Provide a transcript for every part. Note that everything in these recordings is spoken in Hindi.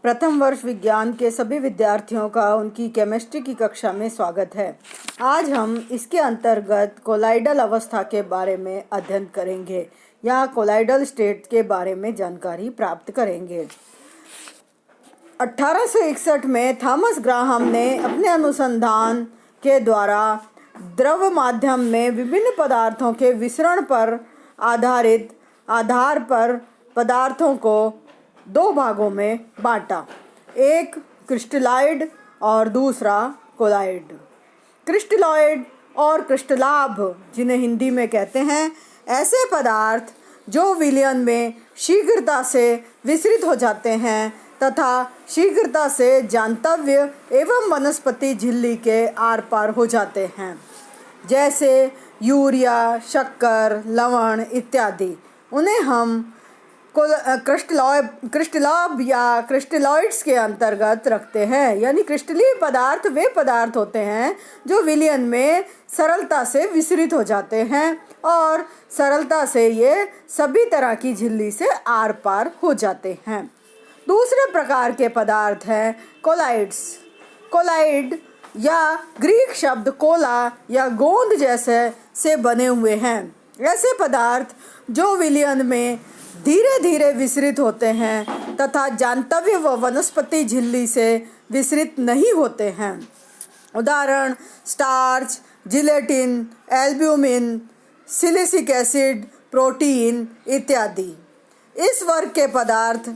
प्रथम वर्ष विज्ञान के सभी विद्यार्थियों का उनकी केमिस्ट्री की कक्षा में स्वागत है। आज हम इसके अंतर्गत कोलाइडल अवस्था के बारे में अध्ययन करेंगे या कोलाइडल स्टेट के बारे में जानकारी प्राप्त करेंगे। 1861 में थॉमस ग्राहम ने अपने अनुसंधान के द्वारा द्रव माध्यम में विभिन्न पदार्थों के विसरण पर आधार पर पदार्थों को दो भागों में बांटा, एक क्रिस्टलॉइड और दूसरा कोलाइड। क्रिस्टलॉइड और क्रिस्टलाभ, जिन्हें हिंदी में कहते हैं, ऐसे पदार्थ जो विलयन में शीघ्रता से विसरित हो जाते हैं तथा शीघ्रता से जांतव्य एवं वनस्पति झिल्ली के आर पार हो जाते हैं, जैसे यूरिया, शक्कर, लवण इत्यादि। उन्हें हम क्रिस्टलाभ या क्रिस्टलॉइड्स के अंतर्गत रखते हैं। यानी क्रिस्टलीय पदार्थ वे पदार्थ होते हैं जो विलयन में सरलता से विसरित हो जाते हैं और सरलता से ये सभी तरह की झिल्ली से आर पार हो जाते हैं। दूसरे प्रकार के पदार्थ हैं कोलाइड्स। कोलाइड या ग्रीक शब्द कोला या गोंद जैसे से बने हुए हैं। ऐसे पदार्थ जो विलयन में धीरे धीरे विसरित होते हैं तथा जांतव्य व वनस्पति झिल्ली से विसरित नहीं होते हैं। उदाहरण starch, gelatin, albumin, silicic acid, protein इत्यादि। इस वर्ग के पदार्थ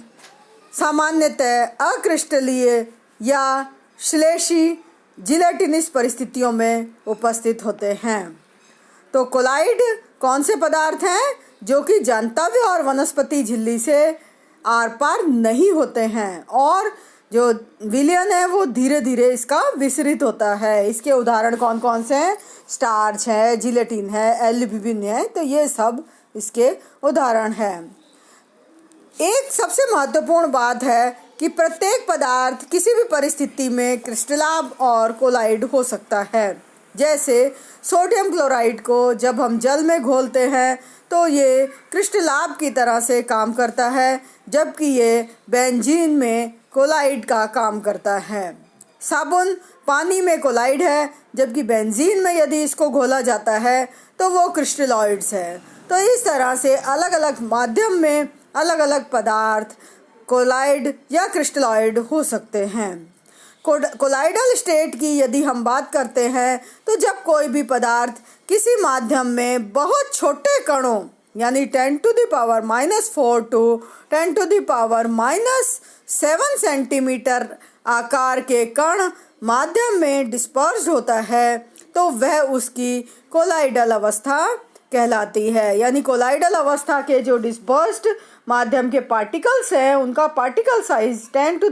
सामान्यतः अक्रिस्टलीय या श्लेषी जिलेटिनस परिस्थितियों में उपस्थित होते हैं। तो कोलाइड कौन से पदार्थ हैं जो कि जांतव्य और वनस्पति झिल्ली से आर पार नहीं होते हैं और जो विलयन है वो धीरे धीरे इसका विसरित होता है। इसके उदाहरण कौन कौन से हैं? स्टार्च है, जिलेटिन है, एल्ब्यूमिन है। तो ये सब इसके उदाहरण हैं। एक सबसे महत्वपूर्ण बात है कि प्रत्येक पदार्थ किसी भी परिस्थिति में क्रिस्टलाभ और कोलाइड हो सकता है। जैसे सोडियम क्लोराइड को जब हम जल में घोलते हैं तो ये क्रिस्टलाभ की तरह से काम करता है, जबकि ये बेंजीन में कोलाइड का काम करता है। साबुन पानी में कोलाइड है, जबकि बेंजीन में यदि इसको घोला जाता है तो वो क्रिस्टलॉइड्स है। तो इस तरह से अलग अलग माध्यम में अलग अलग पदार्थ कोलाइड या क्रिस्टलॉइड हो सकते हैं। कोलाइडल स्टेट की यदि हम बात करते हैं तो जब कोई भी पदार्थ किसी माध्यम में बहुत छोटे कणों यानी 10⁻⁻⁴ to 10⁻⁻7 सेंटीमीटर आकार के कण माध्यम में डिस्पर्स्ड होता है तो वह उसकी कोलाइडल अवस्था कहलाती है। यानी कोलाइडल अवस्था के जो डिस्पर्स्ड माध्यम के पार्टिकल्स हैं उनका पार्टिकल साइज 10⁻⁻⁴ to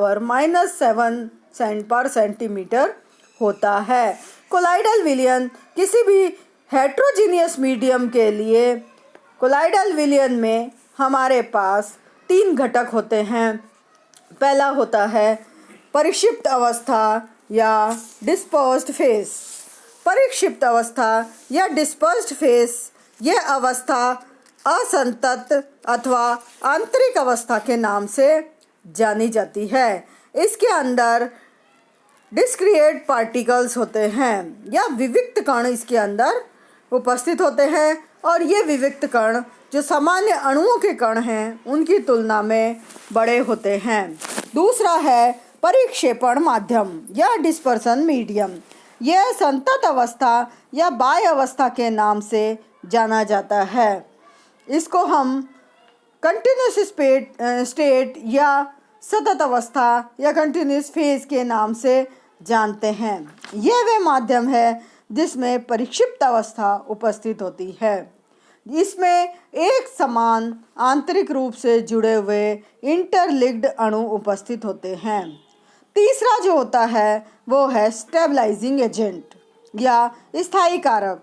10⁻⁻7 पर सेंटीमीटर होता है। कोलाइडल विलयन किसी भी हेट्रोजीनियस मीडियम के लिए कोलाइडल विलयन में हमारे पास 3 घटक होते हैं। पहला होता है परिक्षिप्त अवस्था या डिस्पर्स्ड फेज। परिक्षिप्त अवस्था या डिस्पर्स्ड फेज यह अवस्था असंतत अथवा आंतरिक अवस्था के नाम से जानी जाती है। इसके अंदर डिस्क्रिएट पार्टिकल्स होते हैं या विविक्त कण इसके अंदर उपस्थित होते हैं और ये विविक्त कण जो सामान्य अणुओं के कण हैं उनकी तुलना में बड़े होते हैं। दूसरा है परिक्षेपण माध्यम या डिस्पर्सन मीडियम। यह संतत अवस्था या बाह्य अवस्था के नाम से जाना जाता है। इसको हम कंटिन्यूस स्टेट या सतत अवस्था या कंटिन्यूस फेज के नाम से जानते हैं। यह वह माध्यम है जिसमें परिक्षिप्त अवस्था उपस्थित होती है। इसमें एक समान आंतरिक रूप से जुड़े हुए इंटरलिंक्ड अणु उपस्थित होते हैं। तीसरा जो होता है वो है स्टेबलाइजिंग एजेंट या स्थायी कारक।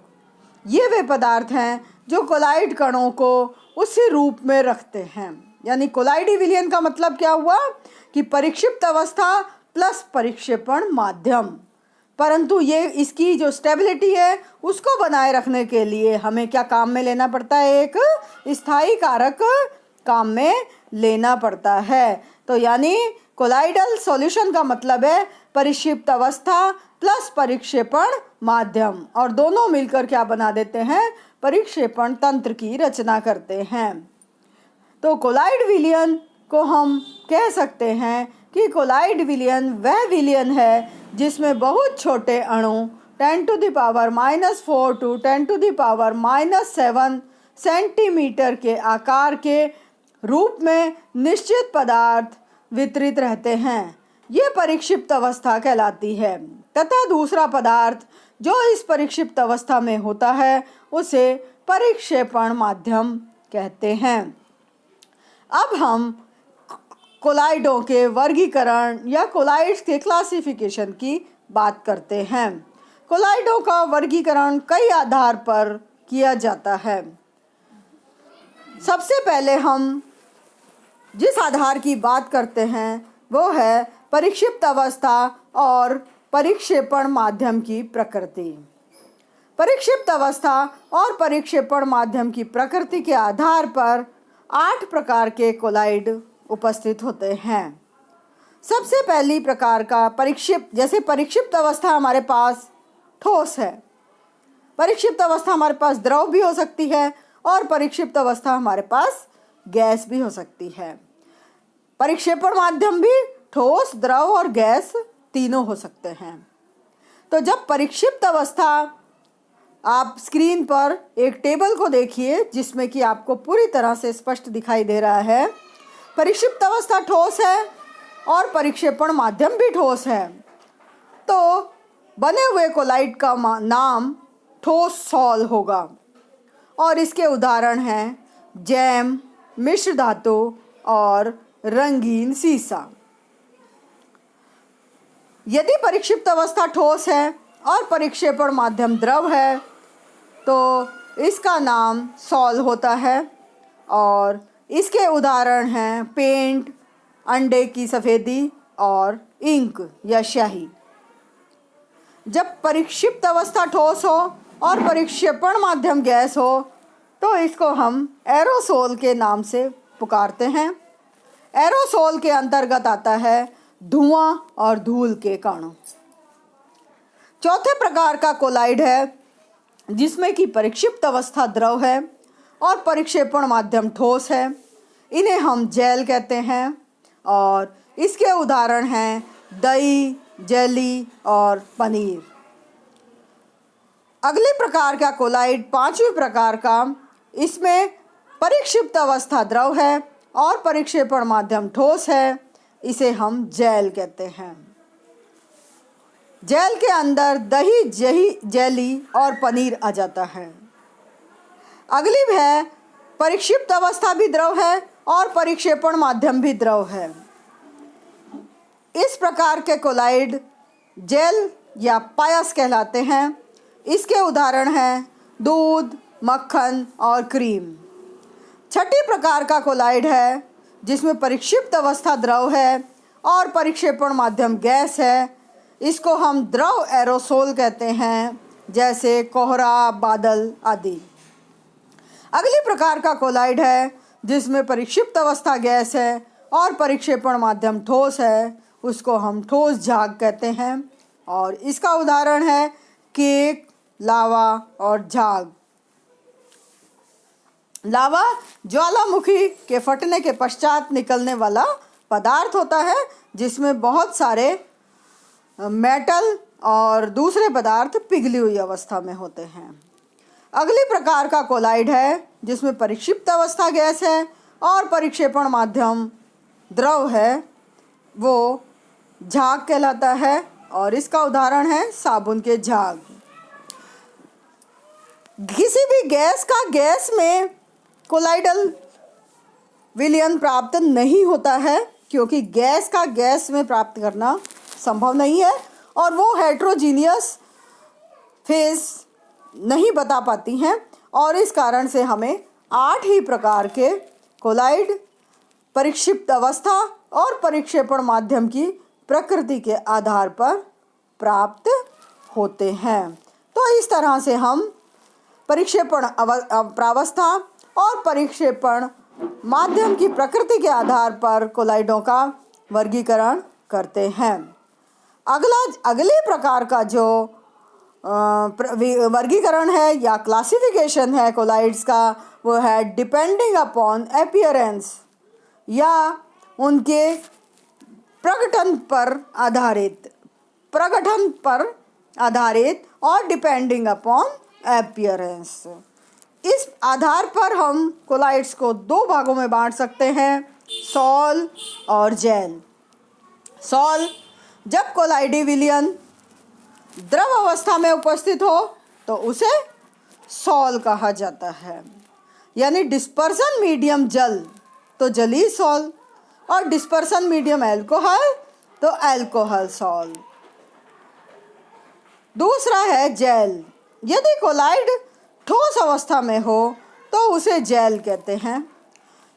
ये वे पदार्थ हैं जो कोलाइड कणों को उसी रूप में रखते हैं। यानी कोलाइडी विलयन का मतलब क्या हुआ कि परिक्षिप्त अवस्था प्लस परिक्षेपण माध्यम। परंतु ये इसकी जो स्टेबिलिटी है उसको बनाए रखने के लिए हमें क्या काम में लेना पड़ता है? एक स्थायी कारक काम में लेना पड़ता है। तो यानी कोलाइडल सॉल्यूशन का मतलब है परिक्षिप्त अवस्था प्लस परिक्षेपण माध्यम, और दोनों मिलकर क्या बना देते हैं, परिक्षेपण तंत्र की रचना करते हैं। तो कोलाइड विलयन को हम कह सकते हैं कि कोलाइड विलयन वह विलयन है जिसमें बहुत छोटे अणु 10⁻⁻4 to 10⁻⁻7 सेंटीमीटर के आकार के रूप में निश्चित पदार्थ वितरित रहते हैं। ये परिक्षिप्त अवस्था कहलाती है तथा दूसरा पदार्थ जो इस परिक्षिप्त अवस्था में होता है उसे परिक्षेपण माध्यम कहते हैं। अब हम कोलाइडों के वर्गीकरण या कोलाइड्स के क्लासिफिकेशन की बात करते हैं। कोलाइडों का वर्गीकरण कई आधार पर किया जाता है। सबसे पहले हम जिस आधार की बात करते हैं वो है परिक्षिप्त अवस्था और परिक्षेपण माध्यम की प्रकृति। परिक्षिप्त अवस्था और परिक्षेपण माध्यम की प्रकृति के आधार पर 8 प्रकार के कोलाइड उपस्थित होते हैं। सबसे पहली प्रकार का परिक्षिप्त, जैसे परिक्षिप्त अवस्था हमारे पास ठोस है, परिक्षिप्त अवस्था हमारे पास द्रव भी हो सकती है और परिक्षिप्त अवस्था हमारे पास गैस भी हो सकती है। परिक्षेपण माध्यम भी ठोस, द्रव और गैस तीनों हो सकते हैं। तो जब परिक्षिप्त अवस्था, आप स्क्रीन पर एक टेबल को देखिए जिसमें कि आपको पूरी तरह से स्पष्ट दिखाई दे रहा है, परिक्षिप्त अवस्था ठोस है और परिक्षेपण माध्यम भी ठोस है। तो बने हुए कोलाइड का नाम ठोस सॉल होगा और इसके उदाहरण हैं जैम, मिश्र धातु और रंगीन सीसा। यदि परिक्षिप्त अवस्था ठोस है और परिक्षेपण माध्यम द्रव है तो इसका नाम सॉल होता है और इसके उदाहरण हैं पेंट, अंडे की सफ़ेदी और इंक या स्याही। जब परिक्षिप्त अवस्था ठोस हो और परिक्षेपण माध्यम गैस हो तो इसको हम एरोसोल के नाम से पुकारते हैं। एरोसोल के अंतर्गत आता है धुआं और धूल के कण। चौथे प्रकार का कोलाइड है जिसमें कि परिक्षिप्त अवस्था द्रव है और परिक्षेपण माध्यम ठोस है। इन्हें हम जेल कहते हैं और इसके उदाहरण हैं दही, जेली और पनीर। अगले प्रकार का कोलाइड, पांचवें प्रकार का, इसमें परिक्षिप्त अवस्था द्रव है और परिक्षेपण माध्यम ठोस है। इसे हम जेल कहते हैं। जेल के अंदर दही, जेली और पनीर आ जाता है। अगली है परिक्षिप्त अवस्था भी द्रव है और परिक्षेपण माध्यम भी द्रव है। इस प्रकार के कोलाइड जेल या पायस कहलाते हैं। इसके उदाहरण हैं दूध, मक्खन और क्रीम। छठी प्रकार का कोलाइड है जिसमें परिक्षिप्त अवस्था द्रव है और परिक्षेपण माध्यम गैस है। इसको हम द्रव एरोसोल कहते हैं, जैसे कोहरा, बादल आदि। अगली प्रकार का कोलाइड है जिसमें परिक्षिप्त अवस्था गैस है और परिक्षेपण माध्यम ठोस है। उसको हम ठोस झाग कहते हैं और इसका उदाहरण है केक, लावा और झाग। लावा ज्वालामुखी के फटने के पश्चात निकलने वाला पदार्थ होता है जिसमें बहुत सारे मेटल और दूसरे पदार्थ पिघली हुई अवस्था में होते हैं। अगली प्रकार का कोलाइड है जिसमें परिक्षिप्त अवस्था गैस है और परिक्षेपण माध्यम द्रव है, वो झाग कहलाता है और इसका उदाहरण है साबुन के झाग। किसी भी गैस का गैस में कोलाइडल विलयन प्राप्त नहीं होता है क्योंकि गैस का गैस में प्राप्त करना संभव नहीं है और वो हेट्रोजीनियस फेज नहीं बता पाती हैं और इस कारण से हमें 8 ही प्रकार के कोलाइड परिक्षिप्त अवस्था और परिक्षेपण माध्यम की प्रकृति के आधार पर प्राप्त होते हैं। तो इस तरह से हम परिक्षेपण प्रावस्था और परिक्षेपण माध्यम की प्रकृति के आधार पर कोलाइडों का वर्गीकरण करते हैं। अगले प्रकार का जो वर्गीकरण है या क्लासिफिकेशन है कोलाइड्स का, वो है डिपेंडिंग अपॉन अपीयरेंस, या उनके प्रगठन पर आधारित और डिपेंडिंग अपॉन अपीयरेंस। इस आधार पर हम कोलाइड्स को दो भागों में बांट सकते हैं, सॉल और जेल। सॉल, जब कोलाइडी विलयन द्रव अवस्था में उपस्थित हो तो उसे सॉल कहा जाता है, यानी डिस्पर्सन मीडियम जल तो जलीय सॉल, और डिस्पर्सन मीडियम अल्कोहल तो अल्कोहल सॉल। दूसरा है जेल। यदि कोलाइड ठोस अवस्था में हो तो उसे जेल कहते हैं।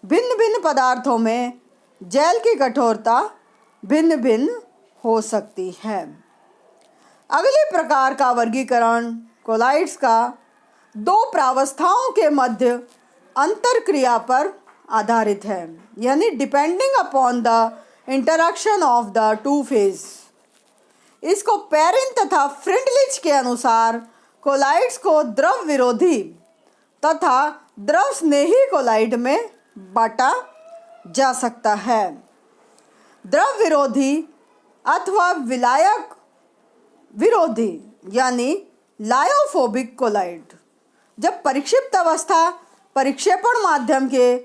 भिन्न भिन्न पदार्थों में जेल की कठोरता भिन्न भिन्न हो सकती है। अगले प्रकार का वर्गीकरण कोलाइड्स का दो प्रावस्थाओं के मध्य अंतरक्रिया पर आधारित है, यानी depending upon the interaction of the two phase. इसको पेरिन तथा फ्रिंडलिच के अनुसार कोलाइड्स को द्रव विरोधी तथा द्रव स्नेही कोलाइड में बांटा जा सकता है। द्रव विरोधी अथवा विलायक विरोधी यानी लायोफोबिक कोलाइड जब परिक्षिप्त अवस्था परिक्षेपण माध्यम के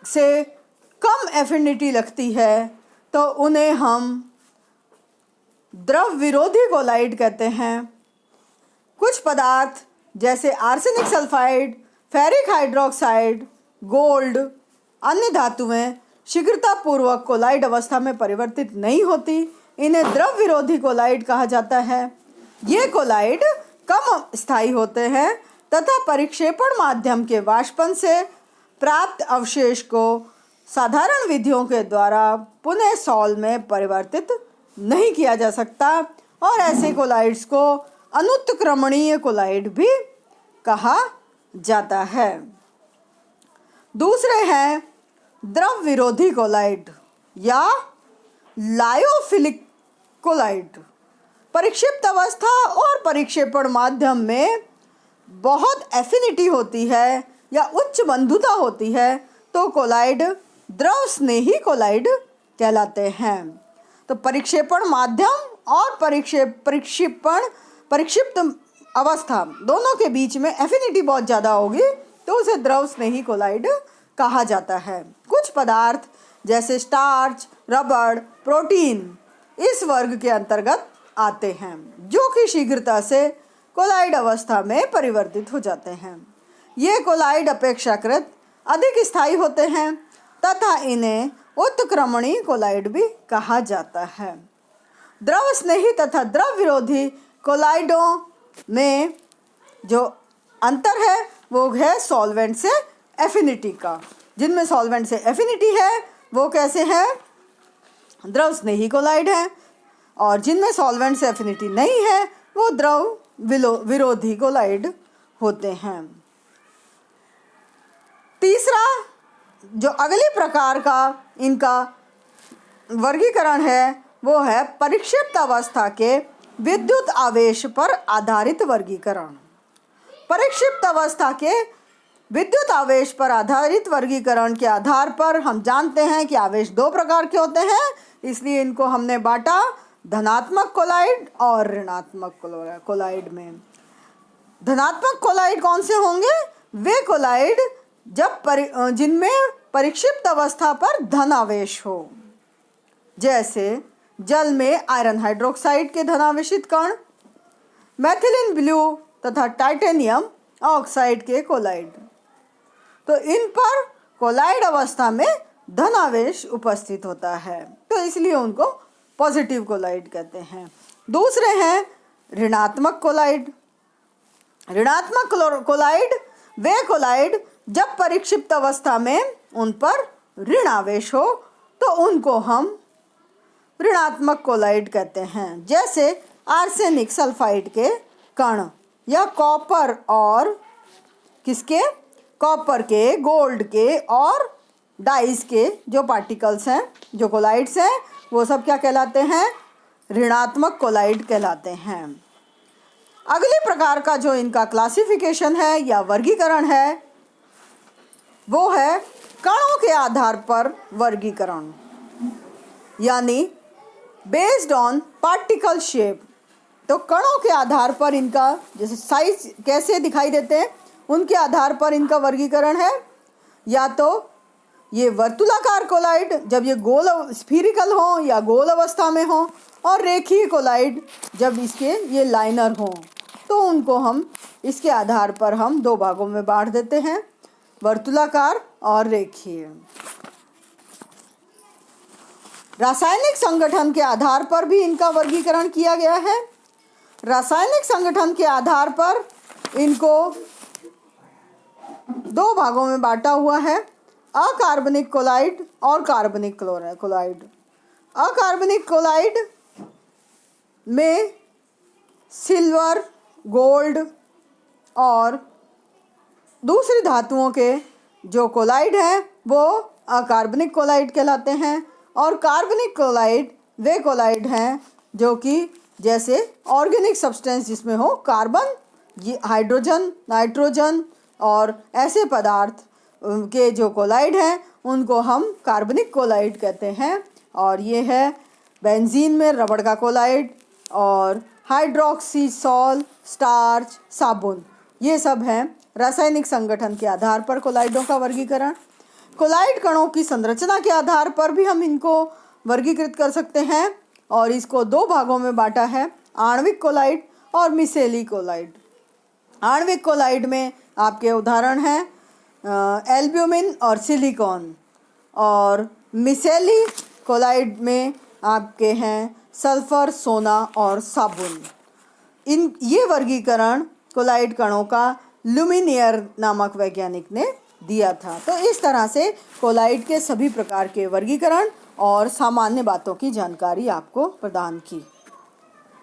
से कम एफिनिटी लगती है तो उन्हें हम द्रव विरोधी कोलाइड कहते हैं। कुछ पदार्थ जैसे arsenic sulphide, ferric hydroxide, gold, अन्य धातुएं शीघ्रतापूर्वक कोलाइड अवस्था में परिवर्तित नहीं होती, इन्हें द्रव विरोधी कोलाइड कहा जाता है। ये कोलाइड कम स्थायी होते हैं तथा परिक्षेपण माध्यम के वाष्पन से प्राप्त अवशेष को साधारण विधियों के द्वारा पुनः सॉल में परिवर्तित नहीं किया जा सकता, और ऐसे कोलाइड्स को अनुत्क्रमणीय कोलाइड भी कहा जाता है। दूसरे हैं द्रव विरोधी कोलाइड या लायोफिलिक कोलाइड। परिक्षिप्त अवस्था और परिक्षेपण माध्यम में बहुत एफिनिटी होती है या उच्च बंधुता होती है तो कोलाइड द्रव स्नेही कोलाइड कहलाते हैं। तो परिक्षेपण माध्यम और परिक्षिप्त अवस्था दोनों के बीच में एफिनिटी बहुत ज़्यादा होगी तो उसे द्रव स्नेही कोलाइड कहा जाता है। कुछ पदार्थ जैसे स्टार्च, रबड़, प्रोटीन इस वर्ग के अंतर्गत आते हैं जो कि शीघ्रता से कोलाइड अवस्था में परिवर्तित हो जाते हैं। ये कोलाइड अपेक्षाकृत अधिक स्थायी होते हैं तथा इन्हें उत्क्रमणीय कोलाइड भी कहा जाता है। द्रव स्नेही तथा द्रव विरोधी कोलाइडों में जो अंतर है वो है सॉल्वेंट से एफिनिटी का। जिनमें सॉल्वेंट से एफिनिटी है वो कैसे हैं? द्रव स्नेही कोलाइड हैं, और जिनमें सॉल्वेंट से एफिनिटी नहीं है वो द्रव विरोधी कोलाइड होते हैं। तीसरा जो अगले प्रकार का इनका वर्गीकरण है वो है परिक्षिप्त अवस्था के विद्युत आवेश पर आधारित वर्गीकरण। परिक्षिप्त अवस्था के विद्युत आवेश पर आधारित वर्गीकरण के आधार पर हम जानते हैं कि आवेश दो प्रकार के होते हैं, इसलिए इनको हमने बांटा धनात्मक कोलाइड और ऋणात्मक कोलाइड में। धनात्मक कोलाइड कौन से होंगे? वे कोलाइड जिनमें परिक्षिप्त अवस्था पर धन आवेश हो, जैसे जल में आयरन हाइड्रोक्साइड के धनावेशित कण, मेथिलीन ब्लू तथा टाइटेनियम ऑक्साइड के कोलाइड। तो इन पर कोलाइड अवस्था में धन आवेश उपस्थित होता है तो इसलिए उनको पॉजिटिव कोलाइड कहते हैं। दूसरे हैं ऋणात्मक कोलाइड। ऋणात्मक कोलाइड वे कोलाइड जब परिक्षिप्त अवस्था में उन पर ऋण आवेश हो तो उनको हम ऋणात्मक कोलाइड कहते हैं, जैसे आर्सेनिक सल्फाइड के कण या कॉपर और कॉपर के, गोल्ड के और डाइस के जो पार्टिकल्स हैं, जो कोलाइड्स हैं, वो सब क्या कहलाते हैं? ऋणात्मक कोलाइड कहलाते हैं। अगले प्रकार का जो इनका क्लासिफिकेशन है या वर्गीकरण है वो है कणों के आधार पर वर्गीकरण, यानी बेस्ड ऑन पार्टिकल शेप। तो कणों के आधार पर इनका जैसे साइज कैसे दिखाई देते हैं उनके आधार पर इनका वर्गीकरण है। या तो ये वर्तुलाकार कोलाइड जब ये गोल स्फीरिकल हो या गोल अवस्था में हो, और रेखीय कोलाइड जब इसके ये लाइनर हो, तो उनको हम इसके आधार पर हम दो भागों में बांट देते हैं, वर्तुलाकार और रेखीय। रासायनिक संगठन के आधार पर भी इनका वर्गीकरण किया गया है। रासायनिक संगठन के आधार पर इनको दो भागों में बांटा हुआ है, अकार्बनिक कोलाइड और कार्बनिक कोलाइड। अकार्बनिक कोलाइड में सिल्वर, गोल्ड और दूसरी धातुओं के जो कोलाइड हैं वो अकार्बनिक कोलाइड कहलाते हैं। और कार्बनिक कोलाइड वे कोलाइड हैं जो कि जैसे ऑर्गेनिक सब्सटेंस जिसमें हो कार्बन, हाइड्रोजन, नाइट्रोजन और ऐसे पदार्थ के जो कोलाइड हैं उनको हम कार्बनिक कोलाइड कहते हैं। और ये है बेंजीन में रबड़ का कोलाइड और हाइड्रोक्सीसॉल, स्टार्च, साबुन, ये सब हैं रासायनिक संगठन के आधार पर कोलाइडों का वर्गीकरण। कोलाइड कणों की संरचना के आधार पर भी हम इनको वर्गीकृत कर सकते हैं और इसको दो भागों में बांटा है, आणविक कोलाइड और मिसेली कोलाइड। आणविक कोलाइड में आपके उदाहरण हैं एल्ब्यूमिन और सिलिकॉन, और मिसेली कोलाइड में आपके हैं सल्फर, सोना और साबुन। ये वर्गीकरण कोलाइड कणों का लुमिनियर नामक वैज्ञानिक ने दिया था। तो इस तरह से कोलाइड के सभी प्रकार के वर्गीकरण और सामान्य बातों की जानकारी आपको प्रदान की।